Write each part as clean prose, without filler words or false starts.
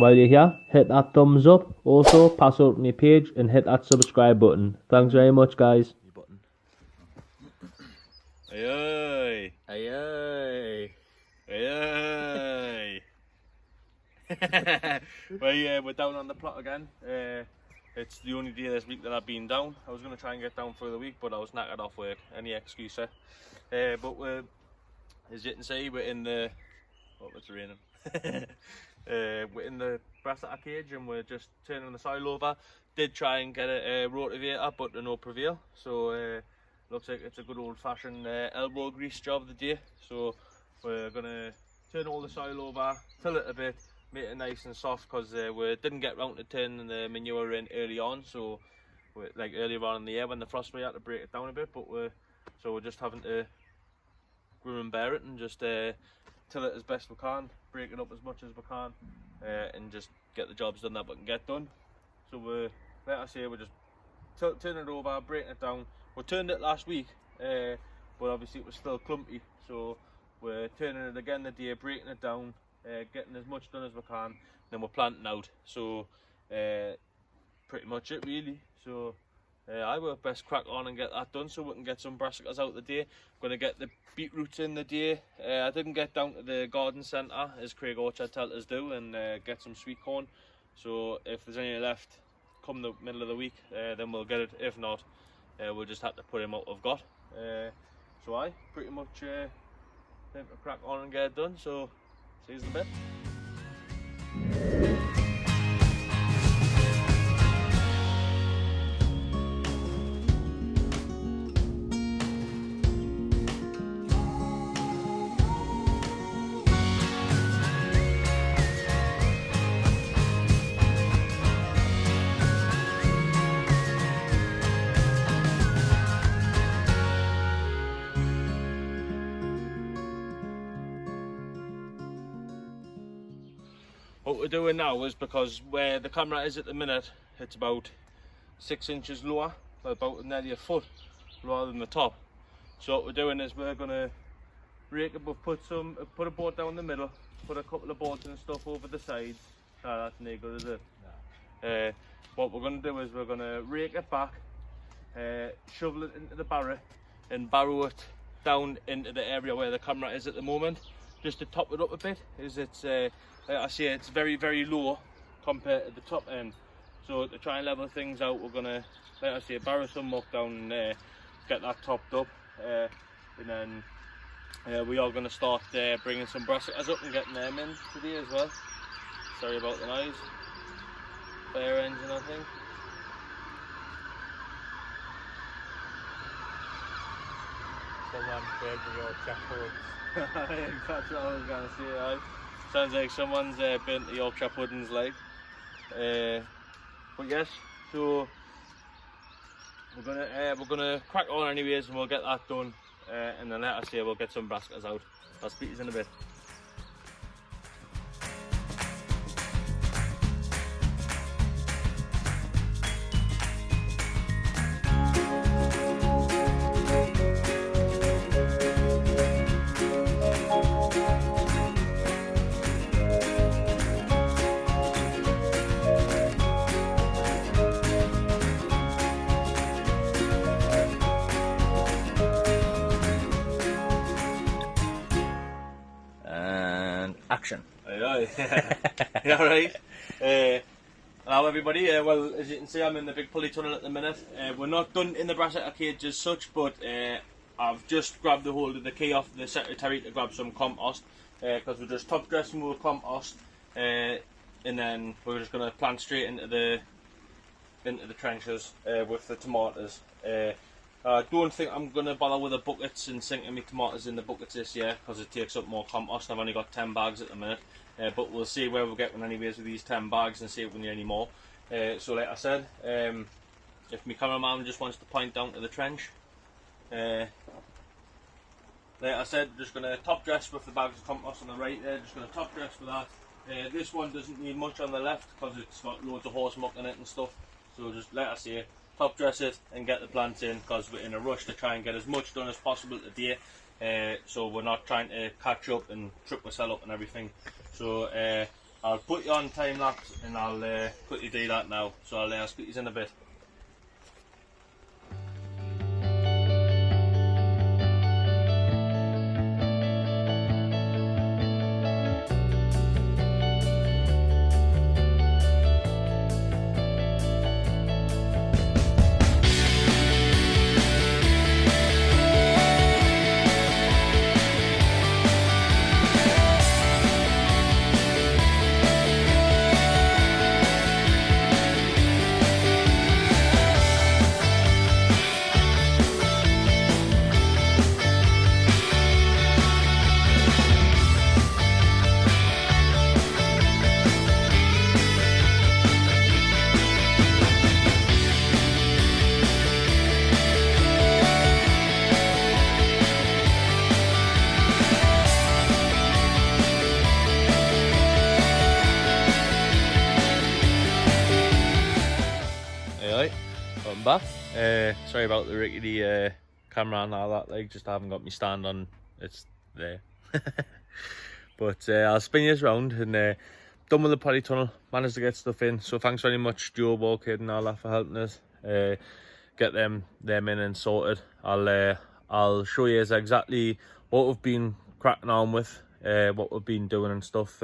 while you're here, hit that thumbs up. Also, pass out my page and hit that subscribe button. Thanks very much, guys. Button. Aye, Aye. aye. Aye. Well, yeah, we're down on the plot again. It's the only day this week that I've been down. I was going to try and get down for the week, but I was knackered off work. Any excuse, sir. But as you can see, we're in the... Oh, it's raining. We're in the brassica cage and we're just turning the soil over. Did try and get a rotavator, but to no prevail. So looks like it's a good old-fashioned elbow grease job of the day. So we're gonna turn all the soil over, till it a bit, make it nice and soft, because we didn't get round to turning the manure in early on. So like earlier on in the year when the frost, we had to break it down a bit. But we're just having to grin and bear it and just till it as best we can, break it up as much as we can, and just get the jobs done that we can get done. So like I say, we're just turning it over, breaking it down. We turned it last week, but obviously it was still clumpy, so we're turning it again today, breaking it down, getting as much done as we can, then we're planting out. So pretty much it really. So I will best crack on and get that done so we can get some brassicas out the day. I'm going to get the beetroots in the day. I didn't get down to the garden centre as Craig Orchard tell us do and get some sweet corn. So if there's any left come the middle of the week, then we'll get it. If not, we'll just have to put him out we've got. So I pretty much think to crack on and get it done. So see you in a bit. What we're doing now is, because where the camera is at the minute, it's about 6 inches lower, about nearly a foot lower than the top. So what we're doing is we're gonna rake it. We've put a board down the middle, put a couple of boards and stuff over the sides. That's no good, is it? No. What we're gonna do is we're gonna rake it back, shovel it into the barrow, and barrow it down into the area where the camera is at the moment, just to top it up a bit. Like I say, it's very, very low compared to the top end. So to try and level things out, we're gonna, like I say, barrow some muck down and get that topped up, and then we are gonna start bringing some brassicas up and getting them in today as well. Sorry about the noise. Fire engine, I think. Someone burned the Yorkshire puddings. That's what I was gonna say. Right? Sounds like someone's burnt the Yorkshire puddings, like. But yes, so we're gonna crack on anyways, and we'll get that done, and then like I say, we'll get some brassicas out. I'll speak to you in a bit. Action. Aye, aye. Yeah, alright. Hello everybody, well, as you can see, I'm in the big pulley tunnel at the minute. We're not done in the brassica cage as such, but I've just grabbed the hold of the key off the secretary to grab some compost, because we're just top dressing with compost, and then we're just going to plant straight into the trenches with the tomatoes. I don't think I'm going to bother with the buckets and sinking my tomatoes in the buckets this year, because it takes up more compost. I've only got 10 bags at the minute, but we'll see where we'll get one anyways with these 10 bags and see if we need any more. So like I said, if my cameraman just wants to point down to the trench, like I said, just going to top dress with the bags of compost on the right there, just going to top dress with that. This one doesn't need much on the left because it's got loads of horse muck in it and stuff, so just like I say, top dress it and get the plants in, because we're in a rush to try and get as much done as possible today, so we're not trying to catch up and trip ourselves up and everything. So I'll put you on time lapse and I'll quickly do that now. So I'll speak to you in a bit. I'm back. Sorry about the rickety camera and all that, like, just haven't got my stand on, it's there. But I'll spin you round and done with the polytunnel, managed to get stuff in, so thanks very much Joe Kid and all that for helping us get them in and sorted. I'll show you exactly what we've been cracking on with, what we've been doing and stuff.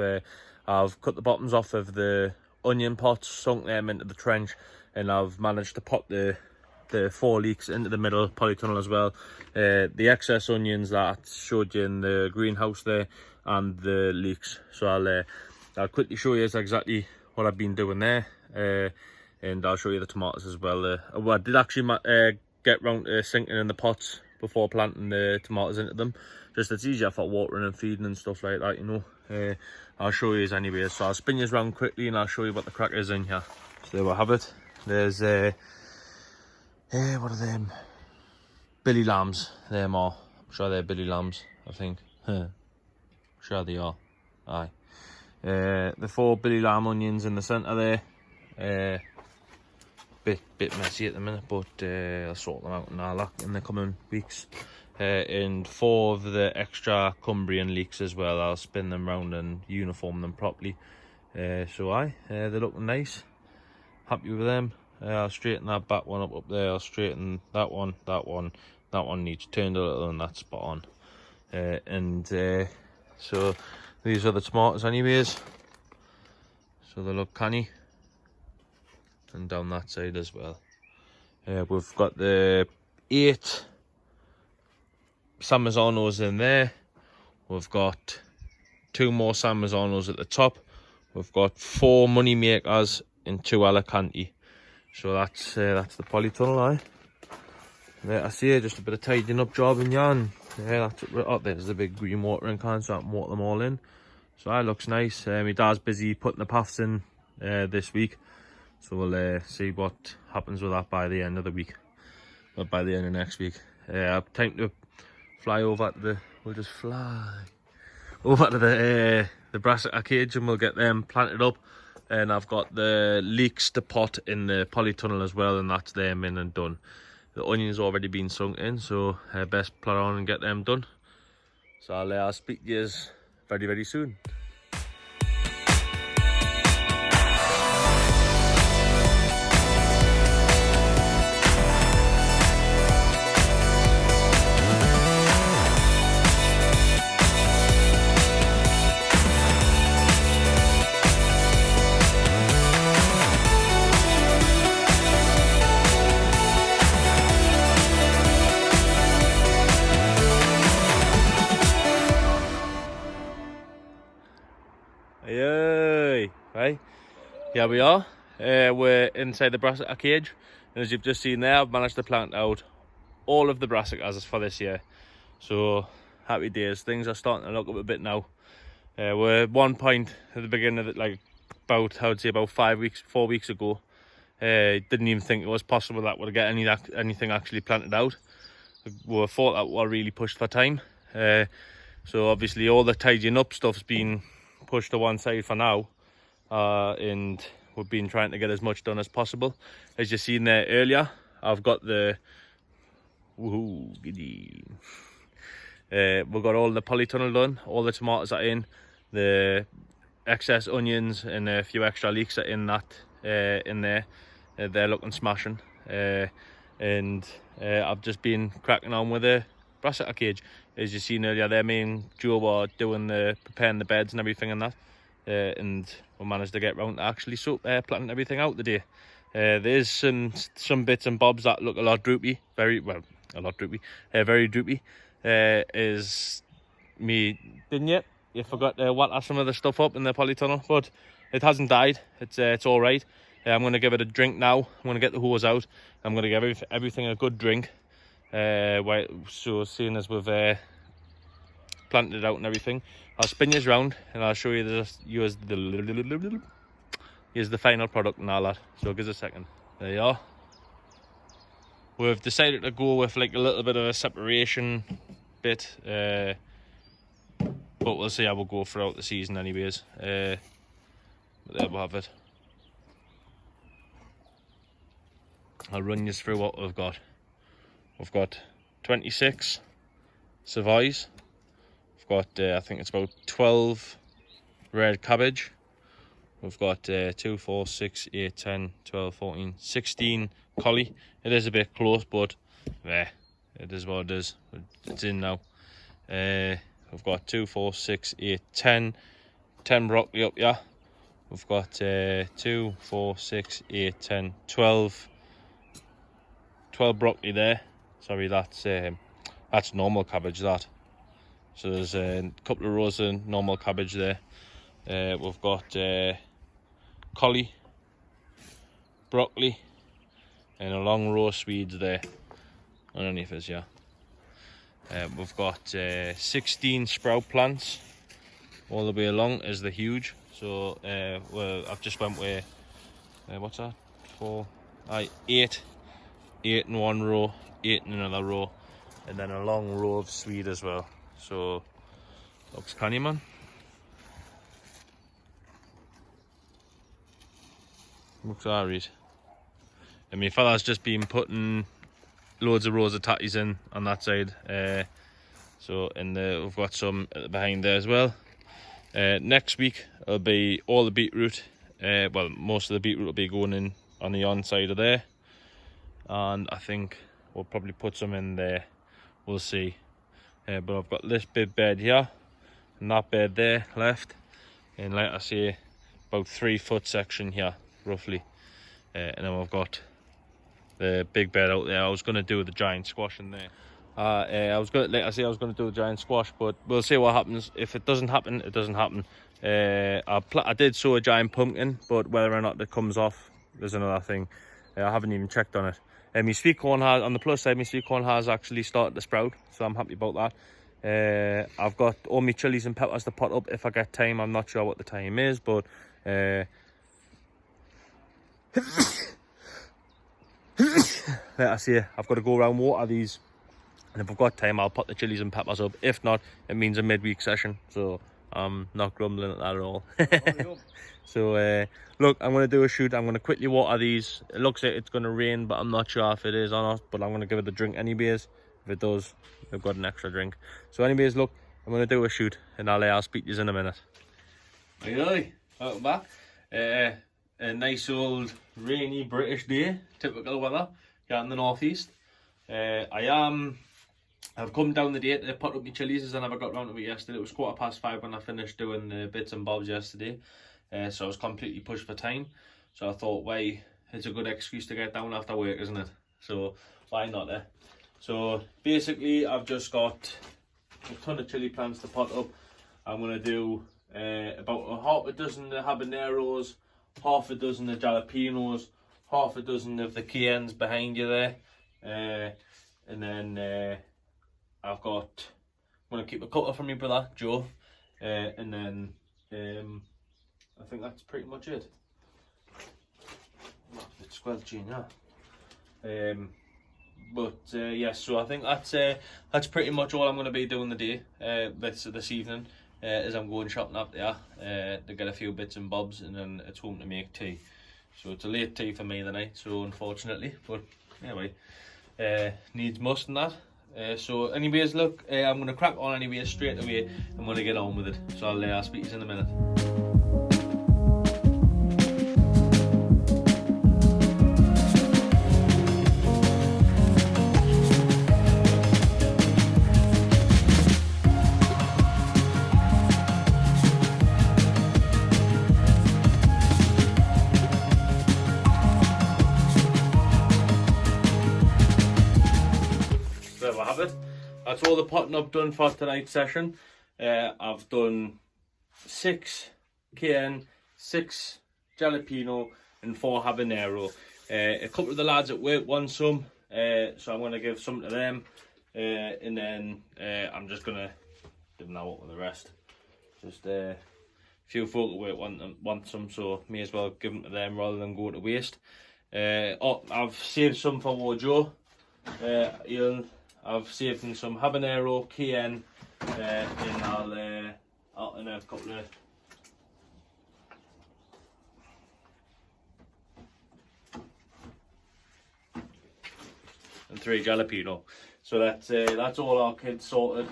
I've cut the bottoms off of the onion pots, sunk them into the trench, and I've managed to pop the 4 leeks into the middle polytunnel as well. The excess onions that I showed you in the greenhouse there, and the leeks. So I'll quickly show you exactly what I've been doing there, and I'll show you the tomatoes as well. I did actually get round to sinking in the pots before planting the tomatoes into them. Just it's easier for watering and feeding and stuff like that, you know. I'll show you anyway. So I'll spin you around quickly and I'll show you what the crack is in here. So there we have it. There's what are them? Billy lambs. Them are. I'm sure they're Billy lambs, I think. Sure they are. Aye. The 4 Billy lamb onions in the centre there. Bit messy at the minute, but I'll sort them out and all that in the coming weeks. And 4 of the extra Cumbrian leeks as well. I'll spin them round and uniform them properly. So they're looking nice. Happy with them. I'll straighten that back one up there. I'll straighten that one. That one needs turned a little, and that's spot on. So these are the tomatoes anyways. So they look canny. And down that side as well. We've got the 8 San Mazzanos in there. We've got 2 more San Mazzanos at the top. We've got 4 money makers and 2 Alicante. So that's the polytunnel, There, I see just a bit of tidying up job in yarn. Yeah, that's it. Oh, there's the big green watering can, so I can water them all in. So that looks nice. My dad's busy putting the paths in this week. So we'll see what happens with that by the end of the week. Or by the end of next week. Time to fly over to we'll just fly over to the brassica cage and we'll get them planted up. And I've got the leeks to pot in the polytunnel as well, and that's them in and done. The onions already been sunk in, so best plow on and get them done. So I'll speak to you very, very soon. Hey, right, here we are. We're inside the brassica cage, and as you've just seen there, I've managed to plant out all of the brassicas for this year. So happy days. Things are starting to look up a bit now. We're at one point at the beginning of it, like about, I would say about 4 weeks ago. Didn't even think it was possible that we'd get anything actually planted out. We thought that we're really pushed for time. So obviously all the tidying up stuff's been pushed to one side for now, and we've been trying to get as much done as possible. As you seen there earlier, I've got the we've got all the polytunnel done, all the tomatoes are in, the excess onions and a few extra leeks are in that in there. They're looking smashing. And I've just been cracking on with a brassica cage. As you seen earlier there, me and Joe were doing preparing the beds and everything and that. And we managed to get round to actually planting everything out today. There's some bits and bobs that look a lot droopy, very droopy. Is me, didn't you? You forgot to water some of the stuff up in the polytunnel, but it hasn't died. It's all right. I'm going to give it a drink now. I'm going to get the hose out. I'm going to give everything a good drink. So seeing as we've planted it out and everything, I'll spin you round and I'll show you here's the final product and all that. So give us a second. There you are. We've decided to go with like a little bit of a separation bit, but we'll see how we'll go throughout the season anyways. But there we have it. I'll run you through what we've got. We've got 26 Savoys. We've got, I think it's about 12 red cabbage. We've got 2, 4, 6, 8, 10, 12, 14, 16 collie. It is a bit close, but it is what it is. It's in now. We've got 2, 4, 6, 8, 10 broccoli up here. We've got 2, 4, 6, 8, 10, 12 broccoli there. Sorry, that's normal cabbage, that. So there's a couple of rows of normal cabbage there. We've got collie, broccoli, and a long row of Swedes there underneath us, yeah. We've got 16 sprout plants all the way along as the huge. So I've just went with what's that? 8 in one row, 8 in another row, and then a long row of Swede as well. So looks canny, man. Looks alright. And my fella's just been putting loads of rows of tatties in on that side. So we've got some behind there as well. Next week it'll be all the beetroot. Well, most of the beetroot will be going in on the on side of there. And I think we'll probably put some in there. We'll see. But I've got this big bed here and that bed there left. And like I say, about 3 foot section here, roughly. And then we've got the big bed out there. I was going to do the giant squash in there. I was going to do the giant squash, but we'll see what happens. If it doesn't happen, it doesn't happen. I did sow a giant pumpkin, but whether or not it comes off, there's another thing. I haven't even checked on it. My sweet corn has, on the plus side, my sweet corn has actually started to sprout, so I'm happy about that. I've got all my chilies and peppers to pot up if I get time. I'm not sure what the time is, but like I say, I've got to go around water these, and if I've got time I'll put the chilies and peppers up. If not, it means a midweek session, so I'm not grumbling at that at all. So look, I'm going to do a shoot. I'm going to quickly water these. It looks like it's going to rain, but I'm not sure if it is or not, but I'm going to give it a drink anyways. If it does, I've got an extra drink. So anyways, look, I'm going to do a shoot, and I'll speak to you in a minute. Hey, welcome back. A nice old rainy British day, typical weather here in the northeast. I've come down the day to put up my chilies, and I never got round to it yesterday. It was 5:15 when I finished doing the bits and bobs yesterday. So I was completely pushed for time. So I thought, why, it's a good excuse to get down after work, isn't it? So why not, eh? So basically I've just got a ton of chili plants to pot up. I'm going to do about half a dozen habaneros, half a dozen of jalapenos, half a dozen of the cayennes behind you there. And then I'm going to keep a cutter from my brother, Joe. And then I think that's pretty much it. It's squelching, yeah. But yeah, so I think that's pretty much all I'm going to be doing the day this evening. As I'm going shopping up there to get a few bits and bobs, and then it's home to make tea. So it's a late tea for me tonight, so unfortunately, but anyway, needs must and that. So anyways, look, I'm going to crack on anyways straight away. I'm going to get on with it, so I'll speak to you in a minute. that's all the potting I've done for tonight's session. I've done 6 cayenne, 6 jalapeno, and 4 habanero. A couple of the lads at work want some, so I'm going to give some to them, and then I'm just going to give them out with the rest. Just a few folk at work want some, so may as well give them to them rather than go to waste. I've saved some for Wojo. I've saved him some habanero, cayenne, and I'll in a couple of and 3 jalapeno. So that's all our kids sorted.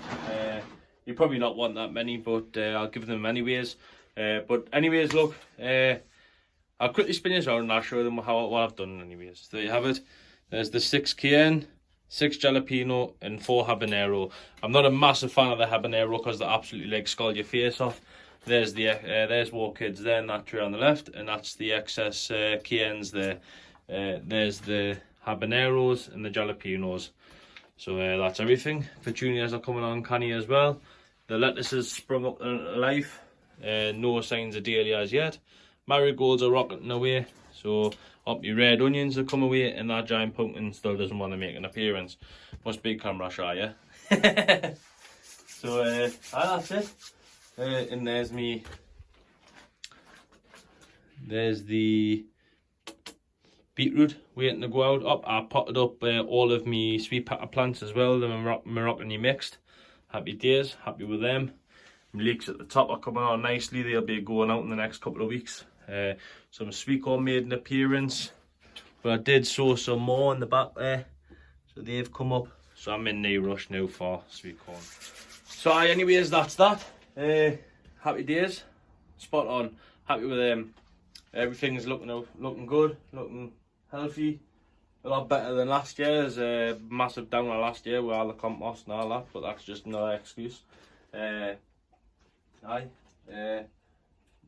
You probably not want that many, but I'll give them anyways. But anyways, look, I'll quickly spin this around and I'll show them what I've done anyways. There you have it. There's the 6 cayenne, 6 jalapeno, and 4 habanero. I'm not a massive fan of the habanero because they absolutely like scald your face off. There's the there's War Kids there in that tray on the left, and that's the excess cayennes there. There's the habaneros and the jalapenos. So that's everything. Petunias are coming on canny as well. The lettuces sprung up to life. No signs of dahlia as yet. Marigolds are rocketing away. So up your red onions have come away, and that giant pumpkin still doesn't want to make an appearance. Must be camera shy, yeah? So that's it. And there's the beetroot waiting to go out. I potted up all of my sweet pepper plants as well, the Moroccan mixed. Happy days, happy with them. My leeks at the top are coming on nicely. They'll be going out in the next couple of weeks. Some sweet corn made an appearance, but I did sow some more in the back there, so they've come up. So I'm in no rush now for sweet corn. So anyways, that's that. Happy days, spot on. Happy with them. Everything's looking good, looking healthy. A lot better than last year. There's a massive downer last year with all the compost and all that, but that's just another excuse.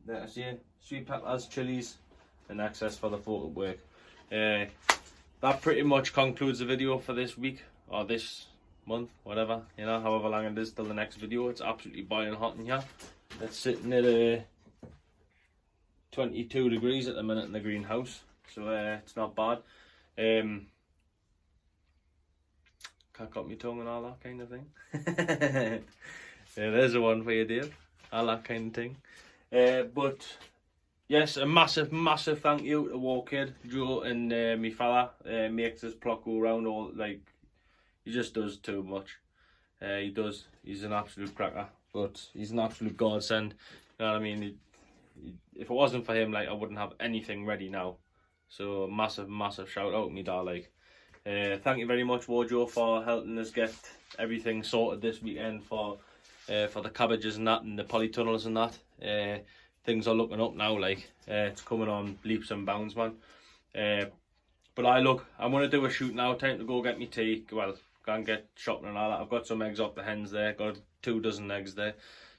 Let's see, sweet peppers, chilies, and access for the photo work. That pretty much concludes the video for this week, or this month, whatever, you know, however long it is till the next video. It's absolutely boiling hot in here. It's sitting at 22 degrees at the minute in the greenhouse, so it's not bad. Can't cut my tongue and all that kind of thing. Yeah, there's the one for you, Dave. All that kind of thing. But yes, a massive thank you to War Kid, Joe, and me fella. Makes this plot go round. All like, he just does too much. He does. He's an absolute cracker, but he's an absolute godsend. You know what I mean? If it wasn't for him, like, I wouldn't have anything ready now. So massive shout out to me dad. Like, thank you very much, Wojo, for helping us get everything sorted this weekend for the cabbages and that, and the polytunnels and that. Things are looking up now, like, it's coming on leaps and bounds, man. But I'm going to do a shoot now. Time to go get me tea. Well, go and get shopping and all that. I've got some eggs off the hens there. Got 2 dozen eggs there.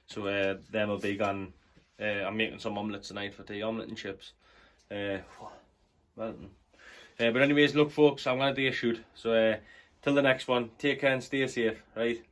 So them will be gone. I'm making some omelettes tonight for tea. Omelette and chips. But anyways, look folks, I'm going to do a shoot. So till the next one, take care and stay safe, right?